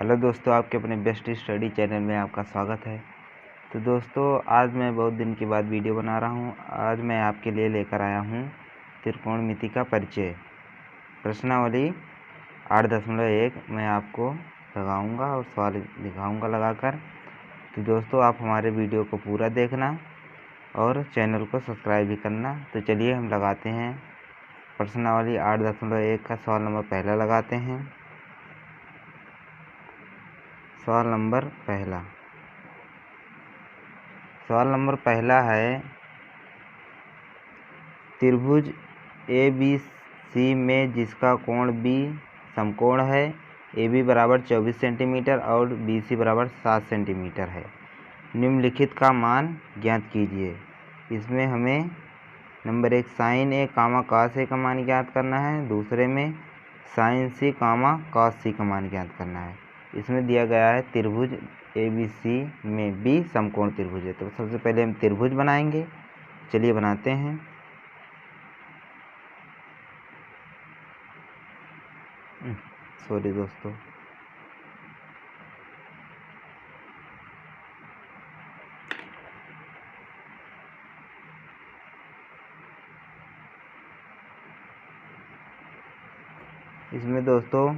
Hello दोस्तों, आपके अपने बेस्ट स्टडी चैनल में आपका स्वागत है। तो दोस्तों, आज मैं बहुत दिन के बाद वीडियो बना रहा हूं। आज मैं आपके लिए लेकर आया हूं त्रिकोणमिति का परिचय, प्रश्नावली 8.1 मैं आपको लगाऊंगा और सवाल दिखाऊंगा लगाकर। तो दोस्तों, आप हमारे वीडियो को पूरा देखना और चैनल को सब्सक्राइब भी करना। तो चलिए हम लगाते हैं प्रश्नावली 8.1 का सवाल नंबर पहला लगाते हैं। सवाल नंबर पहला है, त्रिभुज ABC में जिसका कोण B समकोण है, AB बराबर 24 सेंटीमीटर और BC बराबर 7 सेंटीमीटर है, निम्नलिखित का मान ज्ञात कीजिए। इसमें हमें number 1 sine A comma cos A का मान ज्ञात करना है, दूसरे में sine C comma cos C का मान ज्ञात करना है। इसमें दिया गया है त्रिभुज ABC में B समकोण त्रिभुज है। तो सबसे पहले हम त्रिभुज बनाएंगे। चलिए बनाते हैं। सॉरी दोस्तों, इसमें दोस्तों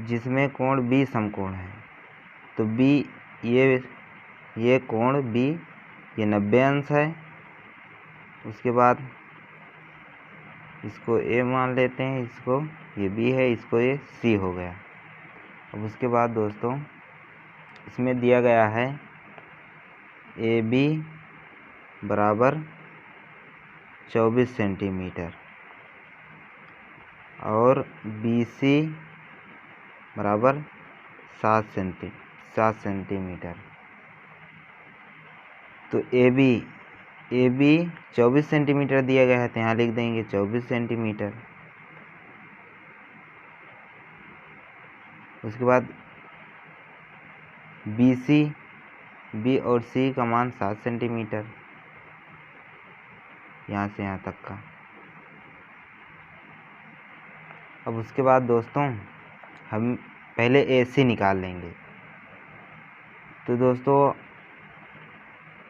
जिसमें कोण B समकोण है, तो B ये कोण B ये 90 अंश है। उसके बाद इसको A मान लेते हैं, इसको ये B है, इसको ये C हो गया। अब उसके बाद दोस्तों इसमें दिया गया है AB बराबर 24 सेंटीमीटर और BC बराबर 7 सेंटीमीटर। तो AB 24 सेंटीमीटर दिया गया है, तो यहाँ लिख देंगे 24 सेंटीमीटर। उसके बाद B और C का मान 7 सेंटीमीटर, यहाँ से यहाँ तक का। अब उसके बाद दोस्तों हम पहले AC निकाल लेंगे। तो दोस्तों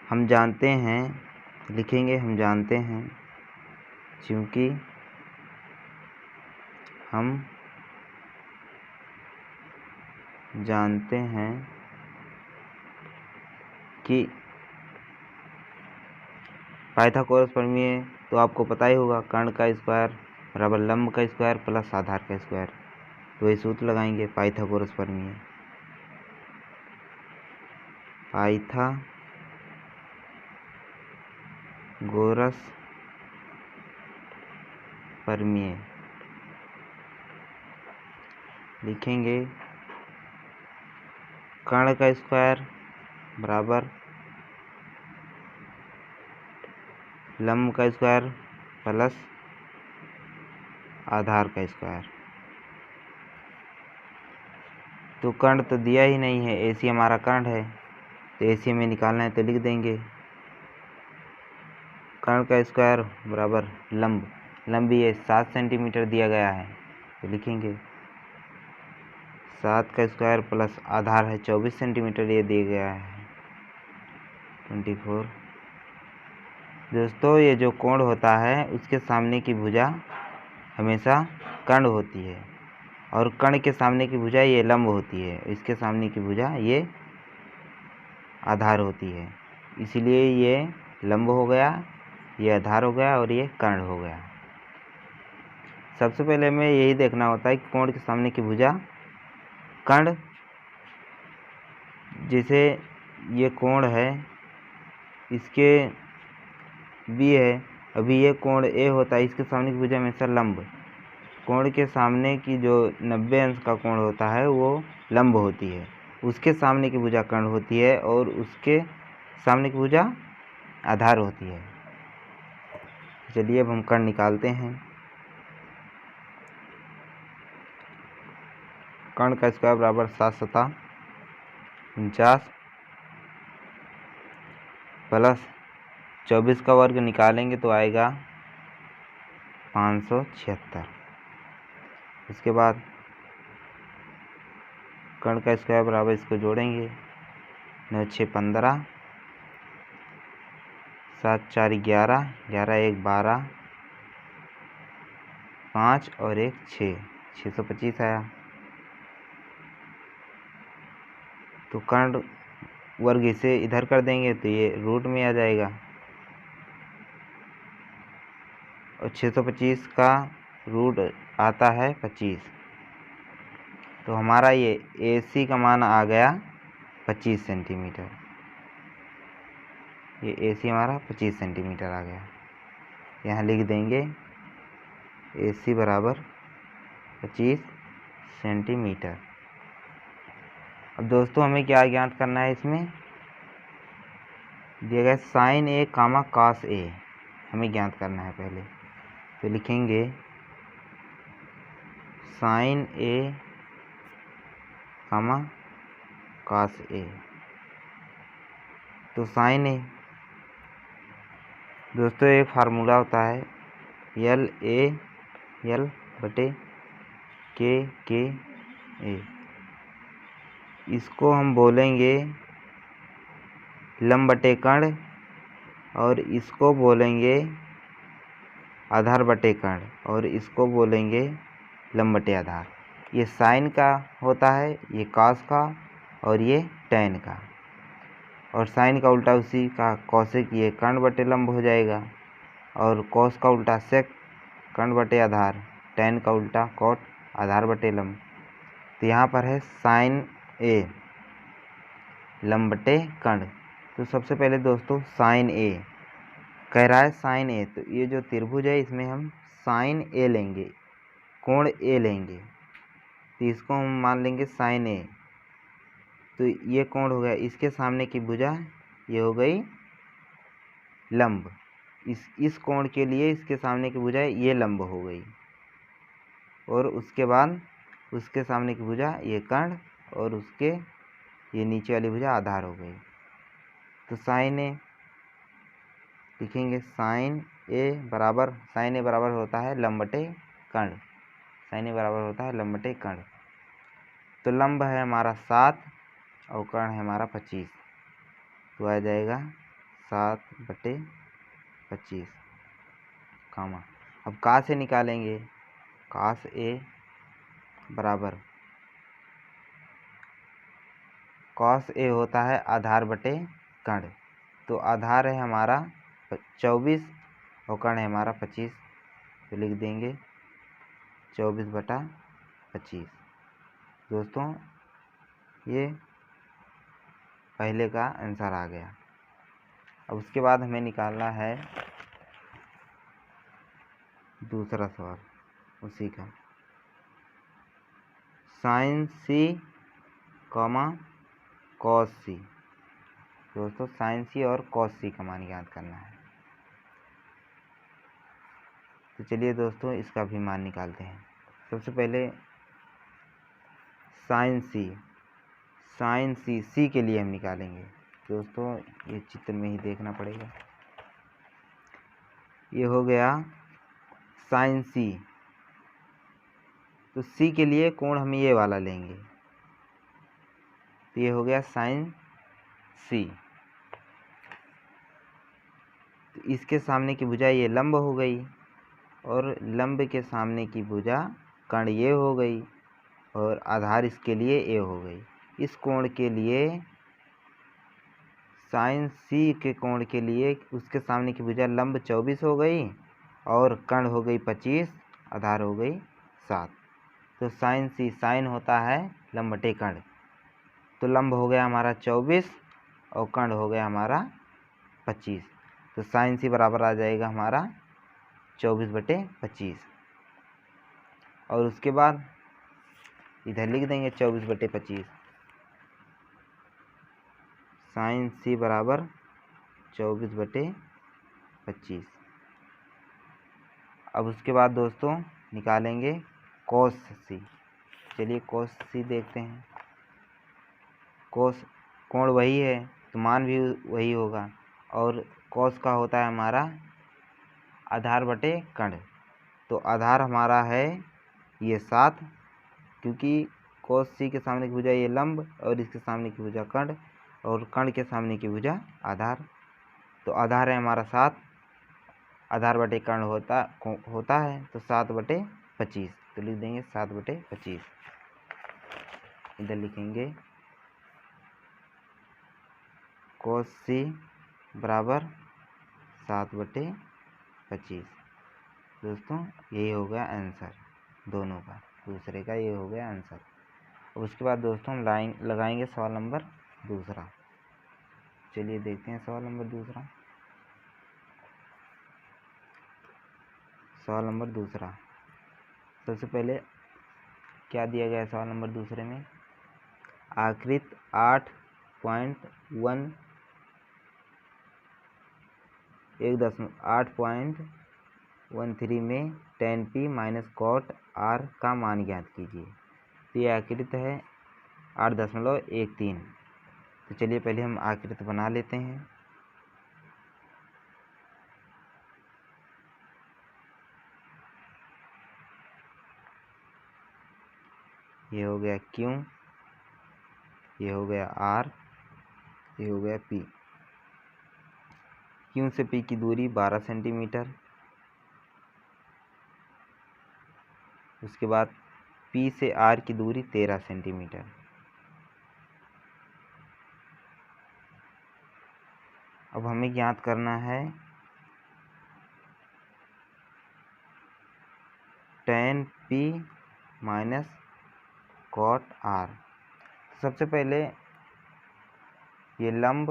हम जानते हैं, लिखेंगे हम जानते हैं, क्योंकि हम जानते हैं कि पाइथागोरस प्रमेय तो आपको पता ही होगा, कर्ण का स्क्वायर बराबर लंब का स्क्वायर प्लस आधार का स्क्वायर। तो वही सूत्र लगाएंगे पाइथागोरस प्रमेय। पाइथागोरस प्रमेय लिखेंगे कर्ण का स्क्वायर बराबर लंब का स्क्वायर प्लस आधार का स्क्वायर। तो कर्ण तो दिया ही नहीं है, AC हमारा कर्ण है, तो AC में निकालना है, तो लिख देंगे कर्ण का स्क्वायर बराबर लंब ये 7 सेंटीमीटर दिया गया है, तो लिखेंगे 7 का स्क्वायर प्लस आधार है 24 सेंटीमीटर, ये दिया गया है 24। दोस्तों ये जो कोण होता है उसके सामने की भुजा हमेशा कर्ण होती है, और कर्ण के सामने की भुजा ये लंब होती है, इसके सामने की भुजा ये आधार होती है। इसलिए ये लंब हो गया, ये आधार हो गया और ये कर्ण हो गया। सबसे पहले हमें यही देखना होता है कि कोण के सामने की भुजा कर्ण, जैसे ये कोण है, इसके B है, अभी ये कोण A होता है, इसके सामने की भुजा हमेशा लंब, कोण के सामने की जो 90 अंश का कोण होता है वो लंब होती है, उसके सामने की भुजा कर्ण होती है और उसके सामने की भुजा आधार होती है। चलिए अब हम कर्ण निकालते हैं। कर्ण का स्क्वायर बराबर 7 सता 49 प्लस 24 का वर्ग निकालेंगे तो आएगा 576। उसके बाद कर्ण का स्क्वायर बराबर, इसको जोड़ेंगे, 9 6 15, 7 4 11, 11 1 12, 5 और 1 6, 625 आया। तो कर्ण वर्ग इसे इधर कर देंगे तो ये रूट में आ जाएगा, और 625 का रूट आता है 25। तो हमारा ये AC का मान आ गया 25 सेंटीमीटर। ये AC हमारा 25 सेंटीमीटर आ गया। यहाँ लिख देंगे AC बराबर 25 सेंटीमीटर। अब दोस्तों हमें क्या ज्ञात करना है, इसमें दिया गया sine A comma cos A हमें ज्ञात करना है पहले। तो लिखेंगे sine A comma cos A। तो साइन A दोस्तों एक फार्मूला होता है LA बटे KA। इसको हम बोलेंगे लंब बटे कर्ण, और इसको बोलेंगे आधार बटे कर्ण, और इसको बोलेंगे लंब बटे आधार। ये साइन का होता है, ये कॉस का, और ये टैन का। और साइन का उल्टा उसी का कॉसेक, ये कर्ण बटे लंब हो जाएगा, और कॉस का उल्टा सेक कर्ण बटे आधार, टैन का उल्टा कॉट आधार बटे लंब। तो यहाँ पर है साइन A लंब बटे कर्ण। तो सबसे पहले दोस्तों साइन A कह रहा है, साइन A, तो ये जो त्रिभुज है इसमें हम साइन A लेंगे, कोण A लेंगे, तो इसको हम मान लेंगे साइन A। तो ये कोण हो गया, इसके सामने की भुजा ये हो गई लंब, इस कोण के लिए इसके सामने की भुजा ये लंब हो गई, और उसके बाद उसके सामने की भुजा ये कर्ण, और उसके ये नीचे वाली भुजा आधार हो गई। तो साइन A लिखेंगे, साइन A बराबर होता है लंब बटे कर्ण, साइन A बराबर होता है लंब बटे कर्ण। तो लंब है हमारा 7 और कर्ण है हमारा 25, तो आ जाएगा 7/25 कामा। अब का से निकालेंगे, कॉस A बराबर, कॉस A होता है आधार बटे कर्ण। तो आधार है हमारा 24 और कर्ण है हमारा 25, तो लिख देंगे 24/25। दोस्तों ये पहले का आंसर आ गया। अब उसके बाद हमें निकालना है दूसरा सवाल उसी का, sine C comma cos C। दोस्तों साइन C और कॉस C का मान ज्ञात करना है। तो चलिए दोस्तों इसका भी मान निकालते हैं। सबसे पहले साइन C के लिए हम निकालेंगे। दोस्तों ये चित्र में ही देखना पड़ेगा। ये हो गया साइन C, तो C के लिए कोण हम ये वाला लेंगे, तो ये हो गया साइन C। तो इसके सामने की भुजा ये लंब हो गई, और लंब के सामने की भुजा कर्ण ये हो गई, और आधार इसके लिए A हो गई। इस कोण के लिए साइन C के कोण के लिए उसके सामने की भुजा लंब 24 हो गई, और कर्ण हो गई 25, आधार हो गई 7। तो साइन C, साइन होता है लंब बटे कर्ण, तो लंब हो गया हमारा 24 और कर्ण हो गया हमारा 25। तो साइन C बराबर आ जाएगा हमारा 24/25, और उसके बाद इधर लिख देंगे 24/25। साइन C बराबर 24/25। अब उसके बाद दोस्तों निकालेंगे कॉस C। चलिए कॉस C देखते हैं। कॉस कोण वही है तो मान भी वही होगा, और कॉस का होता है हमारा आधार बटे कर्ण। तो आधार हमारा है ये 7, क्योंकि कोस सी के सामने की भुजा ये लंब और इसके सामने की भुजा कर्ण और कर्ण के सामने की भुजा आधार। तो आधार है हमारा 7, आधार बटे कर्ण होता है तो 7/25। तो लिख देंगे 7/25। इधर लिखेंगे कोस सी बराबर 7/25। दोस्तों यही हो गया आंसर दोनों का, दूसरे का ये हो गया आंसर। उसके बाद दोस्तों हम लगाएंगे सवाल नंबर दूसरा। चलिए देखते हैं सवाल नंबर दूसरा। सवाल नंबर दूसरा, सबसे पहले क्या दिया गया है सवाल नंबर दूसरे में? आकृत 8.13 में tan p minus cot r का मान ज्ञात कीजिए। तो ये आकृत है 8.13। तो चलिए पहले हम आकृत बना लेते हैं। ये हो गया Q, ये हो गया R, ये हो गया P। Q से P की दूरी 12 सेंटीमीटर। उसके बाद P से R की दूरी 13 सेंटीमीटर। अब हमें ज्ञात करना है tan P minus cot R। सबसे पहले ये लंब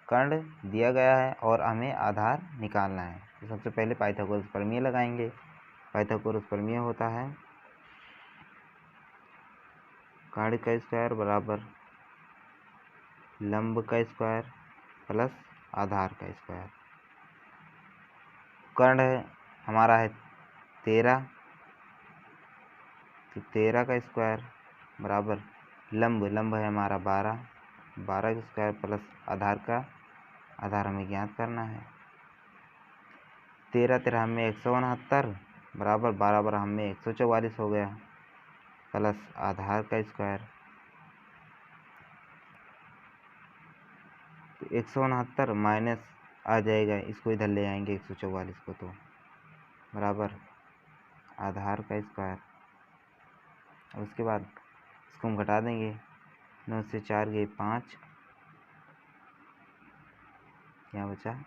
कर्ण दिया गया है और हमें आधार निकालना है। तो सबसे पहले पाइथागोरस प्रमेय लगाएंगे। पाइथागोरस प्रमेय होता है कर्ण का स्क्वायर बराबर लंब का स्क्वायर प्लस आधार का स्क्वायर। कर्ण हमारा है 13, तो 13 का स्क्वायर बराबर लंब है हमारा 12 का स्क्वायर प्लस आधार हमें ज्ञात करना है। 13 में 169 बराबर 12 में 144 हो गया प्लस आधार का स्क्वायर। तो 169 माइनस आ जाएगा, इसको इधर ले आएंगे 144 को, तो बराबर आधार का स्क्वायर। और उसके बाद इसको हम घटा देंगे। 9 से 4 गए 5, यहाँ बचा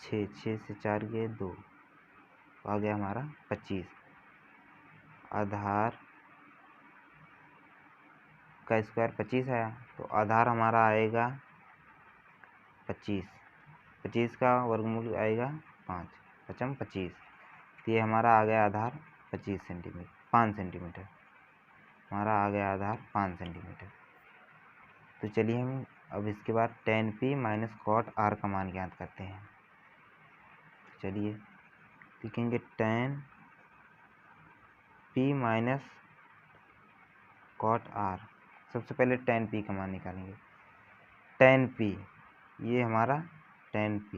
6, 6 से 4 गए 2, तो आ गया हमारा 25। आधार का स्क्वायर 25 आया, तो आधार हमारा आएगा 25। 25 का वर्गमूल आएगा 5, 25। तो ये हमारा आ गया आधार 5 सेंटीमीटर। हमारा आ गया आधार 5 सेंटीमीटर। तो चलिए हम अब इसके बाद tan p minus cot r का मान ज्ञात करते हैं। चलिए लिखेंगे tan p minus cot r। सबसे पहले tan p का मान निकालेंगे। tan p, ये हमारा tan p।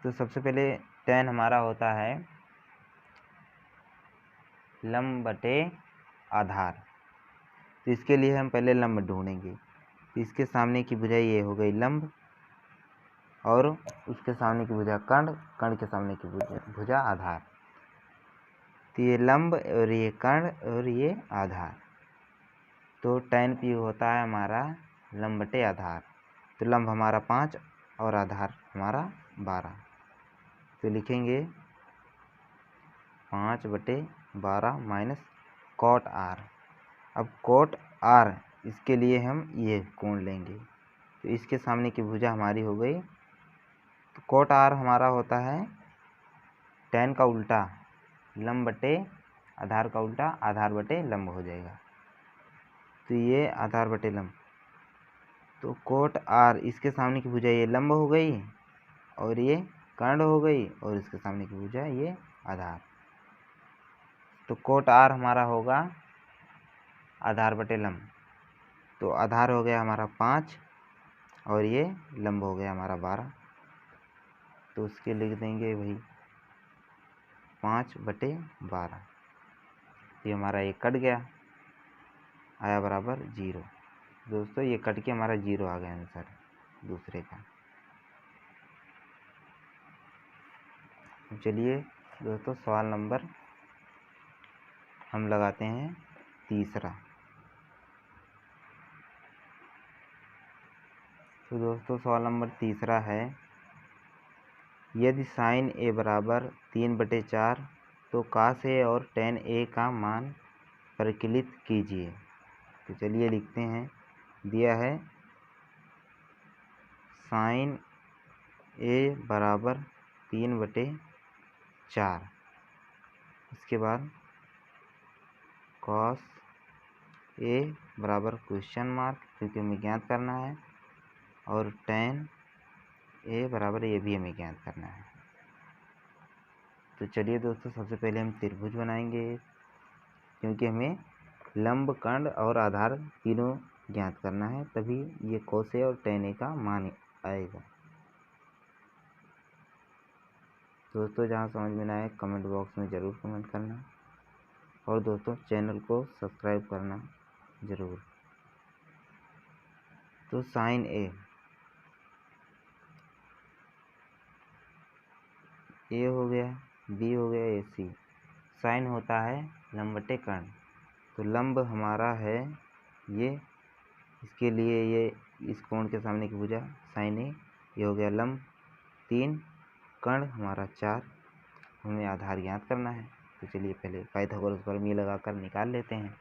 तो सबसे पहले tan हमारा होता है लंब बटे आधार। तो इसके लिए हम पहले लंब ढूंढेंगे। तो इसके सामने की भुजा ये हो गई लंब और उसके सामने की भुजा कर्ण के सामने की भुजा आधार। तो ये लंब और ये कर्ण और ये आधार। तो tan p होता है हमारा लंब बटे आधार। तो लंब हमारा 5 और आधार हमारा 12। तो लिखेंगे 5/12 माइनस cot r। अब cot r, इसके लिए हम ये कोण लेंगे। तो इसके सामने की भुजा हमारी हो गई। तो cot r हमारा होता है tan का उल्टा लंब बटे आधार का उल्टा आधार बटे लंब हो जाएगा। तो ये आधार बटे लंब। तो cot r, इसके सामने की भुजा ये लंब हो गई और ये कर्ण हो गई और इसके सामने की भुजा ये आधार। तो cot r हमारा होगा आधार बटे लंब। तो आधार हो गया हमारा 5 और ये लंब हो गया हमारा 12। तो उसके लिख देंगे वही 5/12। ये हमारा एक कट गया। आया बराबर 0। दोस्तों ये कट के हमारा 0 आ गया आंसर दूसरे का। चलिए दोस्तों सवाल नंबर हम लगाते हैं तीसरा। तो दोस्तों सवाल नंबर तीसरा है, यदि साइन ए बराबर 3/4 तो कास ए और टेन ए का मान परिकलित कीजिए। तो चलिए लिखते हैं, दिया है साइन ए बराबर 3/4, इसके बाद कॉस ए बराबर क्वेश्चन मार्क क्योंकि हमें ज्ञात करना है, और टेन ए बराबर ये भी हमें ज्ञात करना है। तो चलिए दोस्तों सबसे पहले हम त्रिभुज बनाएंगे, क्योंकि हमें लंब, खंड और आधार तीनों ज्ञात करना है, तभी ये कोस ए और टेन ए का मान आएगा। दोस्तों जहाँ समझ में ना आए कमेंट बॉक्स में ज़रूर कमेंट करना, और दोस्तों चैनल को सब्सक्राइब करना ज़रूर। तो साइन ए हो गया, बी हो गया, ए सी। साइन होता है लंब बटे कर्ण, तो लंब हमारा है ये, इसके लिए ये इस कोण के सामने की भुजा साइन ए, ये हो गया लंब 3, कर्ण हमारा 4, हमें आधार ज्ञात करना है। तो चलिए पहले पाइथागोरस प्रमेय लगाकर निकाल लेते हैं।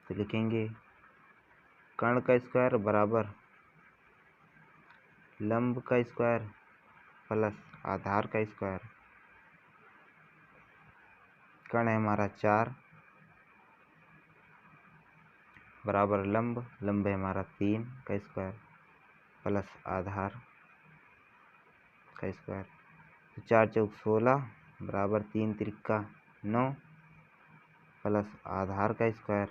तो लिखेंगे कर्ण का स्क्वायर बराबर लंब का स्क्वायर प्लस आधार का स्क्वायर। कर्ण है हमारा 4 बराबर लंब है हमारा 3 का स्क्वायर प्लस आधार का स्क्वायर। तो 4 चौक 16 बराबर 3 त्रिका 9 प्लस आधार का स्क्वायर।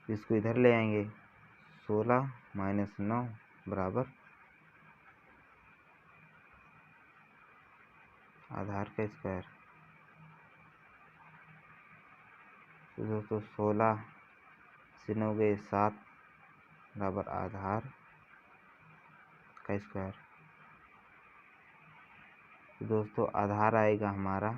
इसको इधर ले आएंगे, 16 - 9 बराबर आधार का स्क्वायर। तो दोस्तों 16 से 9 गए 7 बराबर आधार का स्क्वायर। तो दोस्तों आधार आएगा हमारा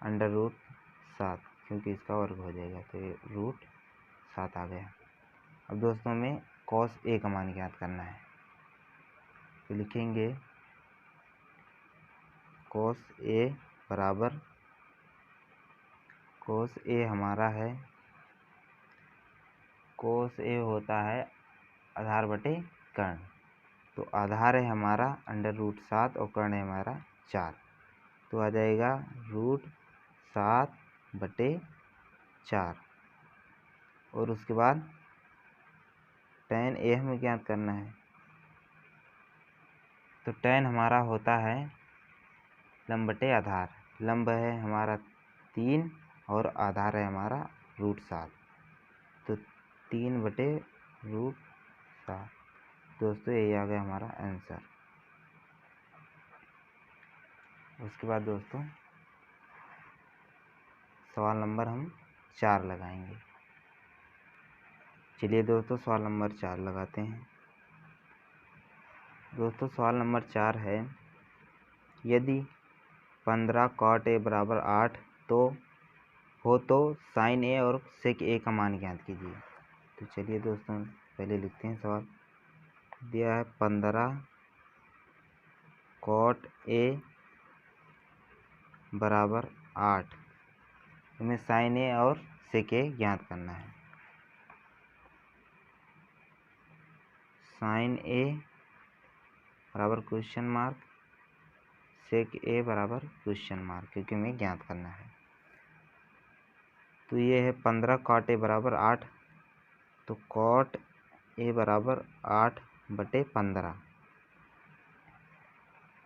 √7, क्योंकि इसका वर्ग हो जाएगा, तो ये √7 आ गया। अब दोस्तों हमें कॉस ए का मान ज्ञात करना है, तो लिखेंगे कॉस ए बराबर, कॉस ए हमारा है, कॉस ए होता है आधार बटे कर्ण। तो आधार है हमारा √7 और कर्ण है हमारा 4, तो आ जाएगा √7/4। और उसके बाद टेन ए हमें ज्ञात करना है, तो टेन हमारा होता है लंब बटे आधार। लंब है हमारा 3 और आधार है हमारा √7, तो 3/√7। दोस्तों यही आ गया हमारा आंसर। उसके बाद दोस्तों सवाल नंबर हम 4 लगाएंगे। चलिए दोस्तों सवाल नंबर 4 लगाते हैं। दोस्तों सवाल नंबर 4 है, यदि 15 cot ए बराबर 8 तो साइन ए और सेक ए का मान ज्ञात कीजिए। तो चलिए दोस्तों पहले लिखते हैं सवाल। दिया है 15 cot ए बराबर 8, हमें साइन ए और सेक ए ज्ञात करना है। साइन ए बराबर क्वेश्चन मार्क, सेक ए बराबर क्वेश्चन मार्क, क्योंकि हमें ज्ञात करना है। तो ये है 15 cot ए बराबर 8, तो cot ए बराबर 8/15।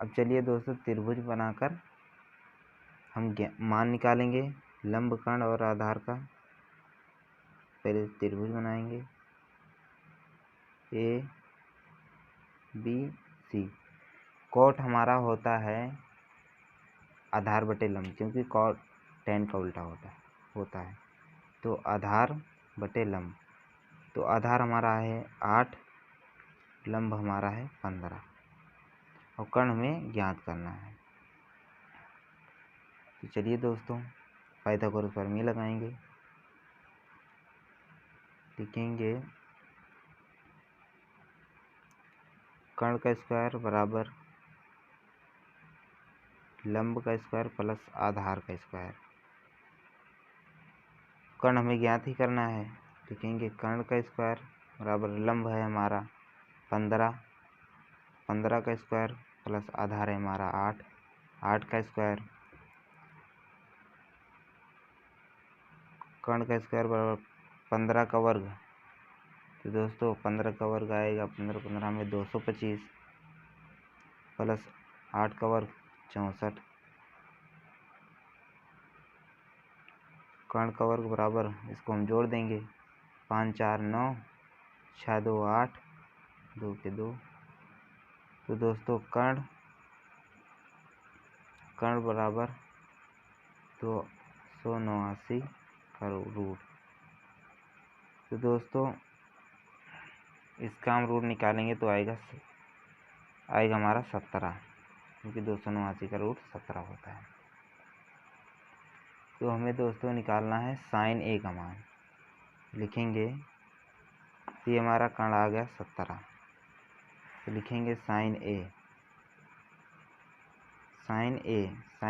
अब चलिए दोस्तों त्रिभुज बनाकर हम मान निकालेंगे लंब, खंड और आधार का। पहले त्रिभुज बनाएंगे ए बी सी। cot हमारा होता है आधार बटे लंब, क्योंकि cot tan का उल्टा होता है। तो आधार बटे लंब, तो आधार हमारा है 8, लंब हमारा है 15 और कर्ण हमें ज्ञात करना है। तो चलिए दोस्तों पाइथागोरस प्रमेय लगाएंगे। लिखेंगे कर्ण का स्क्वायर बराबर लंब का स्क्वायर प्लस आधार का स्क्वायर। कर्ण हमें ज्ञात ही करना है। लिखेंगे कर्ण का स्क्वायर बराबर लंब है हमारा 15, 15 का स्क्वायर प्लस आधार है हमारा 8, 8 का स्क्वायर। कर्ण का स्क्वायर बराबर 15 का वर्ग। तो दोस्तों 15 का वर्ग आएगा 15 15 में 225 प्लस 8 का वर्ग 64। कर्ण का वर्ग बराबर, इसको हम जोड़ देंगे 5 4 9, 6 2 8, 2 के 2। तो दोस्तों कर्ण बराबर 279 का रूट। तो दोस्तों इसका हम रूट निकालेंगे तो आएगा हमारा 17, क्योंकि 279 का रूट 17 होता है। तो हमें दोस्तों निकालना है साइन ए का मान। लिखेंगे ये हमारा कर्ण आ गया 17, तो लिखेंगे साइन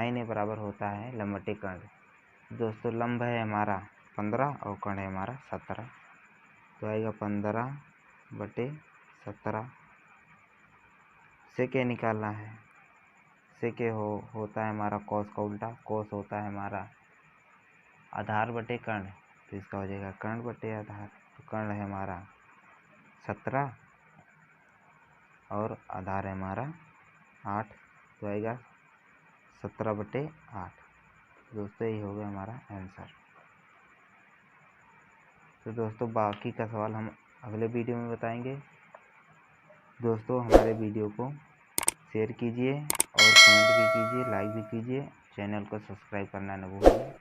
ए बराबर होता है लंब बटे कर्ण। दोस्तों लंब है हमारा 15 और कर्ण है हमारा 17, तो आएगा 15 बटे 17। सेके निकालना है। सेके होता है हमारा कॉस का उल्टा, कॉस होता है हमारा आधार बटे कर्ण, तो इसका हो जाएगा कर्ण बटे आधार। तो कर्ण है हमारा 17 और आधार है हमारा 8, तो आएगा 17 बटे 8। दोस्तों यही हो गया हमारा आंसर। तो दोस्तों बाकी का सवाल हम अगले वीडियो में बताएंगे। दोस्तों हमारे वीडियो को शेयर कीजिए और कमेंट भी कीजिए, लाइक भी कीजिए, चैनल को सब्सक्राइब करना न भूलिए।